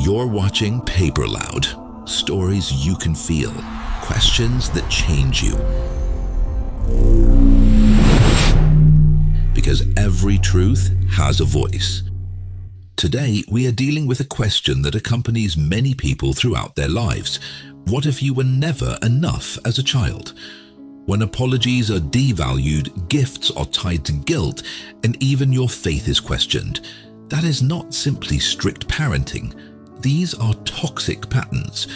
You're watching PaperLoud, stories you can feel, questions that change you. Because every truth has a voice. Today, we are dealing with a question that accompanies many people throughout their lives. What if you were never enough as a child? When apologies are devalued, gifts are tied to guilt, and even your faith is questioned. That is not simply strict parenting. These are toxic patterns.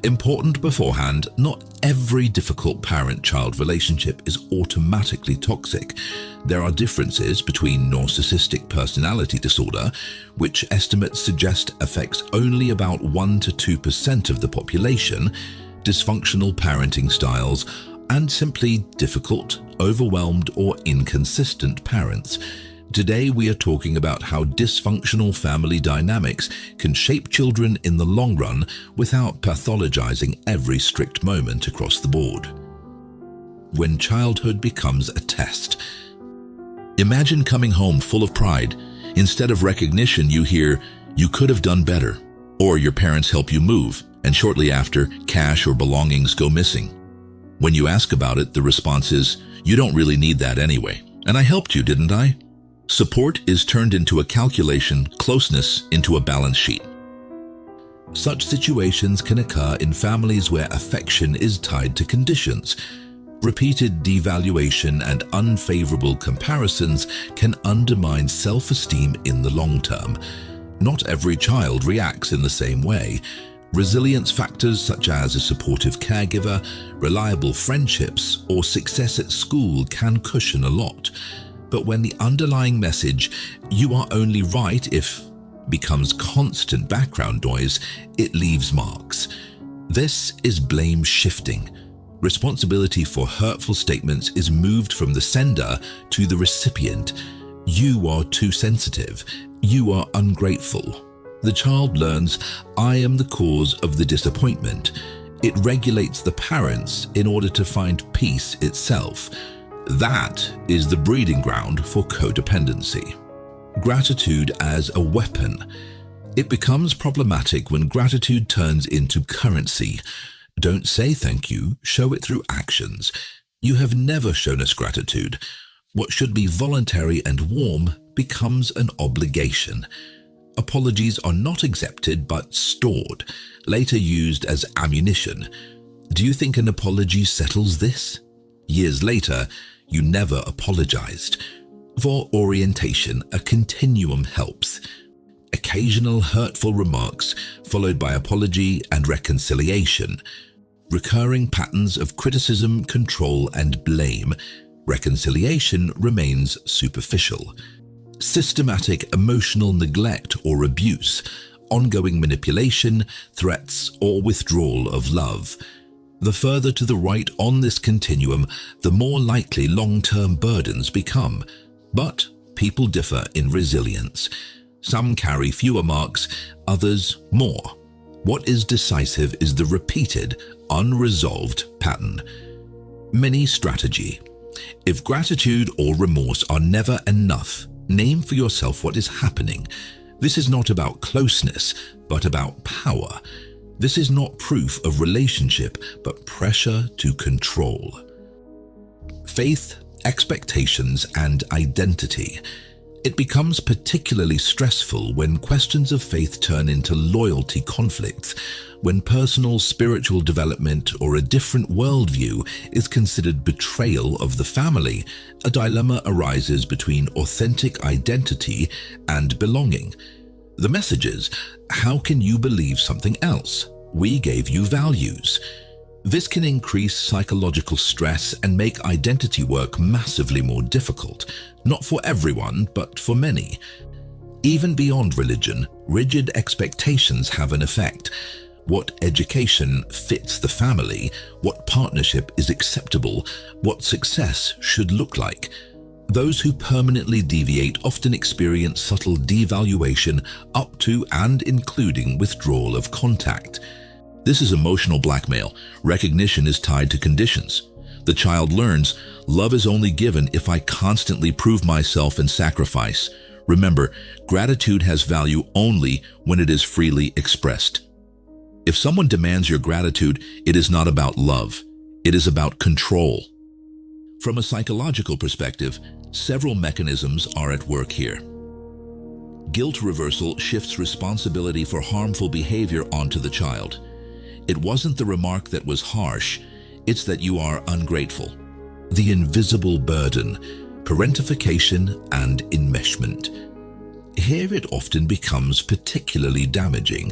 Important beforehand, not every difficult parent-child relationship is automatically toxic. There are differences between narcissistic personality disorder, which estimates suggest affects only about 1 to 2% of the population, dysfunctional parenting styles, and simply difficult, overwhelmed, or inconsistent parents. Today we are talking about how dysfunctional family dynamics can shape children in the long run without pathologizing every strict moment across the board. When childhood becomes a test. Imagine coming home full of pride. Instead of recognition, you hear, "You could have done better," or your parents help you move, and shortly after, cash or belongings go missing. When you ask about it, the response is, "You don't really need that anyway, and I helped you, didn't I?" Support is turned into a calculation, closeness into a balance sheet. Such situations can occur in families where affection is tied to conditions. Repeated devaluation and unfavorable comparisons can undermine self-esteem in the long term. Not every child reacts in the same way. Resilience factors such as a supportive caregiver, reliable friendships, or success at school can cushion a lot. But when the underlying message, "you are only right if," becomes constant background noise, it leaves marks. This is blame shifting. Responsibility for hurtful statements is moved from the sender to the recipient. "You are too sensitive. You are ungrateful." The child learns, "I am the cause of the disappointment." It regulates the parents in order to find peace itself. That is the breeding ground for codependency. Gratitude as a weapon. It becomes problematic when gratitude turns into currency. Don't say thank you, show it through actions. "You have never shown us gratitude." What should be voluntary and warm becomes an obligation. Apologies are not accepted but stored, later used as ammunition. Do you think an apology settles this? Years later, you never apologized. For orientation, a continuum helps. Occasional hurtful remarks, followed by apology and reconciliation. Recurring patterns of criticism, control, and blame. Reconciliation remains superficial. Systematic emotional neglect or abuse. Ongoing manipulation, threats, or withdrawal of love. The further to the right on this continuum, the more likely long-term burdens become. But people differ in resilience. Some carry fewer marks, others more. What is decisive is the repeated, unresolved pattern. Mini strategy. If gratitude or remorse are never enough, name for yourself what is happening. This is not about closeness, but about power. This is not proof of relationship, but pressure to control. Faith, expectations, and identity. It becomes particularly stressful when questions of faith turn into loyalty conflicts, when personal spiritual development or a different worldview is considered betrayal of the family. A dilemma arises between authentic identity and belonging. The message is, how can you believe something else? We gave you values. This can increase psychological stress and make identity work massively more difficult. Not for everyone, but for many. Even beyond religion, rigid expectations have an effect. What education fits the family, what partnership is acceptable, what success should look like. Those who permanently deviate often experience subtle devaluation up to and including withdrawal of contact. This is emotional blackmail. Recognition is tied to conditions. The child learns, love is only given if I constantly prove myself and sacrifice. Remember, gratitude has value only when it is freely expressed. If someone demands your gratitude, it is not about love. It is about control. From a psychological perspective, several mechanisms are at work here. Guilt reversal shifts responsibility for harmful behavior onto the child. It wasn't the remark that was harsh, it's that you are ungrateful. The invisible burden, parentification and enmeshment. Here it often becomes particularly damaging.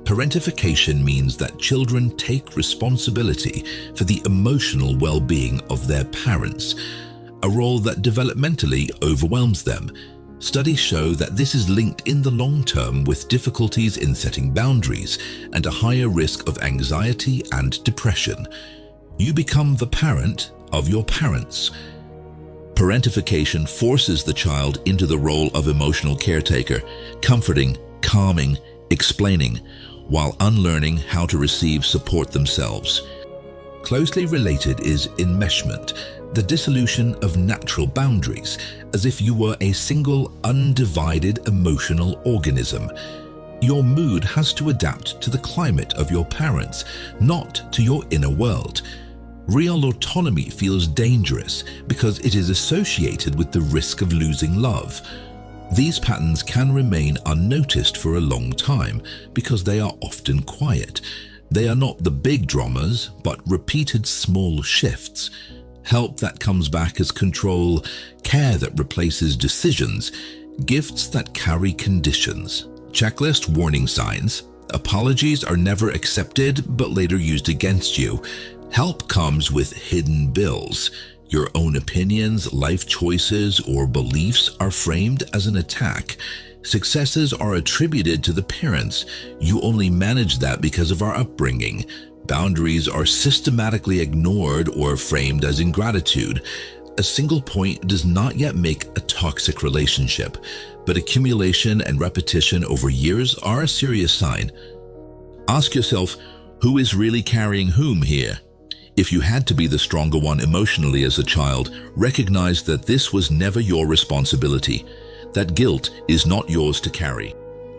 Parentification means that children take responsibility for the emotional well-being of their parents, a role that developmentally overwhelms them. Studies show that this is linked in the long term with difficulties in setting boundaries and a higher risk of anxiety and depression. You become the parent of your parents. Parentification forces the child into the role of emotional caretaker, comforting, calming, explaining, while unlearning how to receive support themselves. Closely related is enmeshment, the dissolution of natural boundaries, as if you were a single, undivided emotional organism. Your mood has to adapt to the climate of your parents, not to your inner world. Real autonomy feels dangerous because it is associated with the risk of losing love. These patterns can remain unnoticed for a long time because they are often quiet. They are not the big dramas, but repeated small shifts. Help that comes back as control, care that replaces decisions, gifts that carry conditions. Checklist warning signs. Apologies are never accepted but later used against you. Help comes with hidden bills. Your own opinions, life choices, or beliefs are framed as an attack. Successes are attributed to the parents. You only manage that because of our upbringing. Boundaries are systematically ignored or framed as ingratitude. A single point does not yet make a toxic relationship, but accumulation and repetition over years are a serious sign. Ask yourself, who is really carrying whom here? If you had to be the stronger one emotionally as a child, recognize that this was never your responsibility. That guilt is not yours to carry.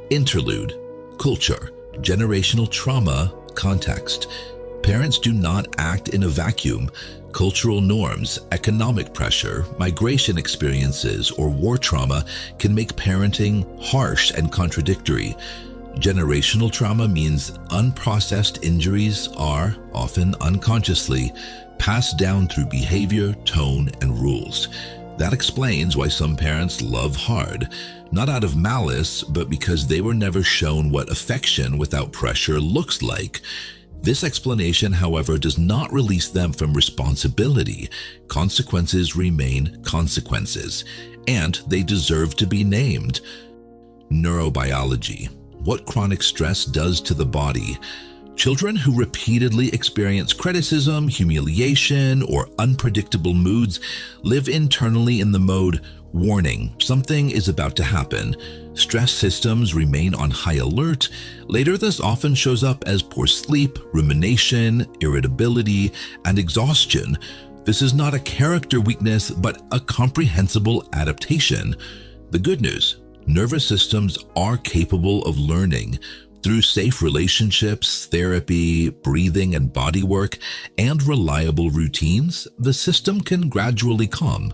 Interlude, culture, generational trauma, context. Parents do not act in a vacuum. Cultural norms, economic pressure, migration experiences, or war trauma can make parenting harsh and contradictory. Generational trauma means unprocessed injuries are, often unconsciously, passed down through behavior, tone, and rules. That explains why some parents love hard, not out of malice, but because they were never shown what affection without pressure looks like. This explanation, however, does not release them from responsibility. Consequences remain consequences, and they deserve to be named. Neurobiology. What chronic stress does to the body. Children who repeatedly experience criticism, humiliation, or unpredictable moods live internally in the mode, warning, something is about to happen. Stress systems remain on high alert. Later, this often shows up as poor sleep, rumination, irritability, and exhaustion. This is not a character weakness, but a comprehensible adaptation. The good news: nervous systems are capable of learning. Through safe relationships, therapy, breathing and body work, and reliable routines, the system can gradually calm.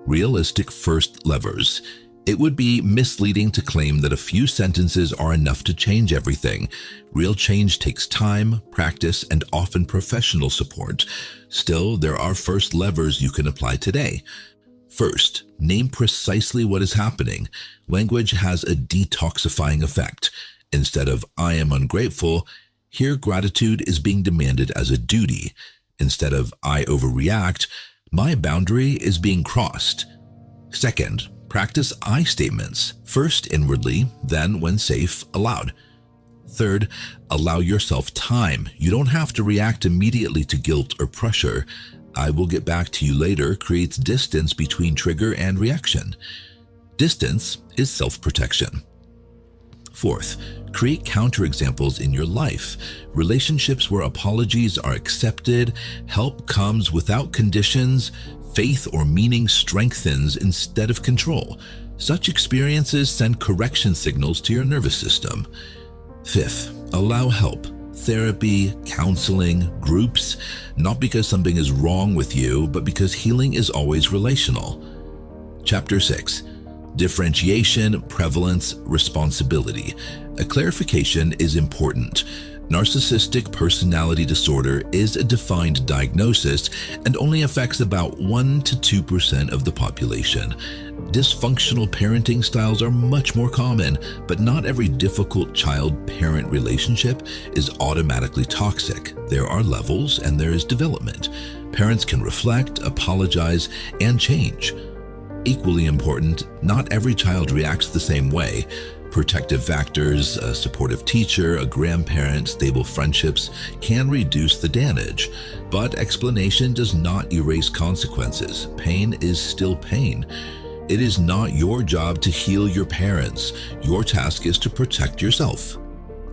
Realistic first levers. It would be misleading to claim that a few sentences are enough to change everything. Real change takes time, practice, and often professional support. Still, there are first levers you can apply today. First, name precisely what is happening. Language has a detoxifying effect. Instead of "I am ungrateful," here gratitude is being demanded as a duty. Instead of "I overreact," "My boundary is being crossed." Second, practice I statements, first inwardly, then when safe, aloud. Third, allow yourself time. You don't have to react immediately to guilt or pressure. "I will get back to you later" creates distance between trigger and reaction. Distance is self-protection. Fourth, create counterexamples in your life. Relationships where apologies are accepted, help comes without conditions, Faith or meaning strengthens instead of control. Such experiences send correction signals to your nervous system. 5th, allow help. Therapy, counseling, groups, not because something is wrong with you, but because healing is always relational. Chapter 6. Differentiation, prevalence, responsibility. A clarification is important. Narcissistic personality disorder is a defined diagnosis and only affects about 1 to 2% of the population. Dysfunctional parenting styles are much more common, but not every difficult child-parent relationship is automatically toxic. There are levels and there is development. Parents can reflect, apologize, and change. Equally important, not every child reacts the same way. Protective factors, a supportive teacher, a grandparent, stable friendships can reduce the damage, but explanation does not erase consequences. Pain is still pain. It is not your job to heal your parents. Your task is to protect yourself.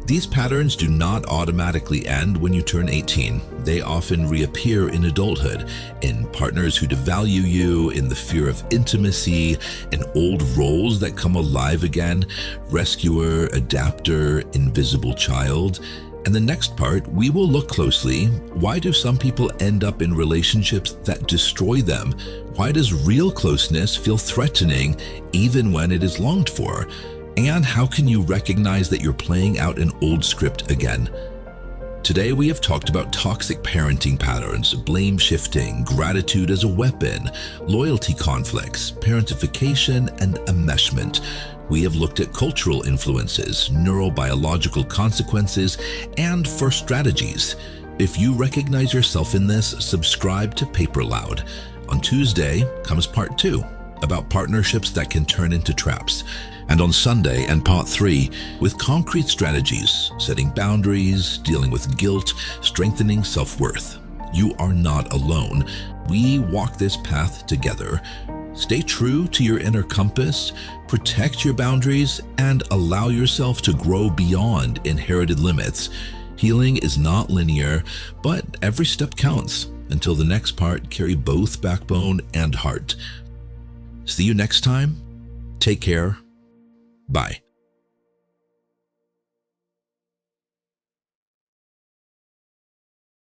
These patterns do not automatically end when you turn 18. They often reappear in adulthood, in partners who devalue you, in the fear of intimacy, in old roles that come alive again, rescuer, adapter, invisible child. And the next part, we will look closely. Why do some people end up in relationships that destroy them? Why does real closeness feel threatening even when it is longed for? And how can you recognize that you're playing out an old script again? Today we have talked about toxic parenting patterns, blame shifting, gratitude as a weapon, loyalty conflicts, parentification, and enmeshment. We have looked at cultural influences, neurobiological consequences, and first strategies. If you recognize yourself in this, subscribe to PaperLoud. On Tuesday comes part 2, about partnerships that can turn into traps. And on Sunday and part 3, with concrete strategies, setting boundaries, dealing with guilt, strengthening self-worth. You are not alone. We walk this path together. Stay true to your inner compass, protect your boundaries, and allow yourself to grow beyond inherited limits. Healing is not linear, but every step counts. Until the next part, carry both backbone and heart. See you next time. Take care. Bye.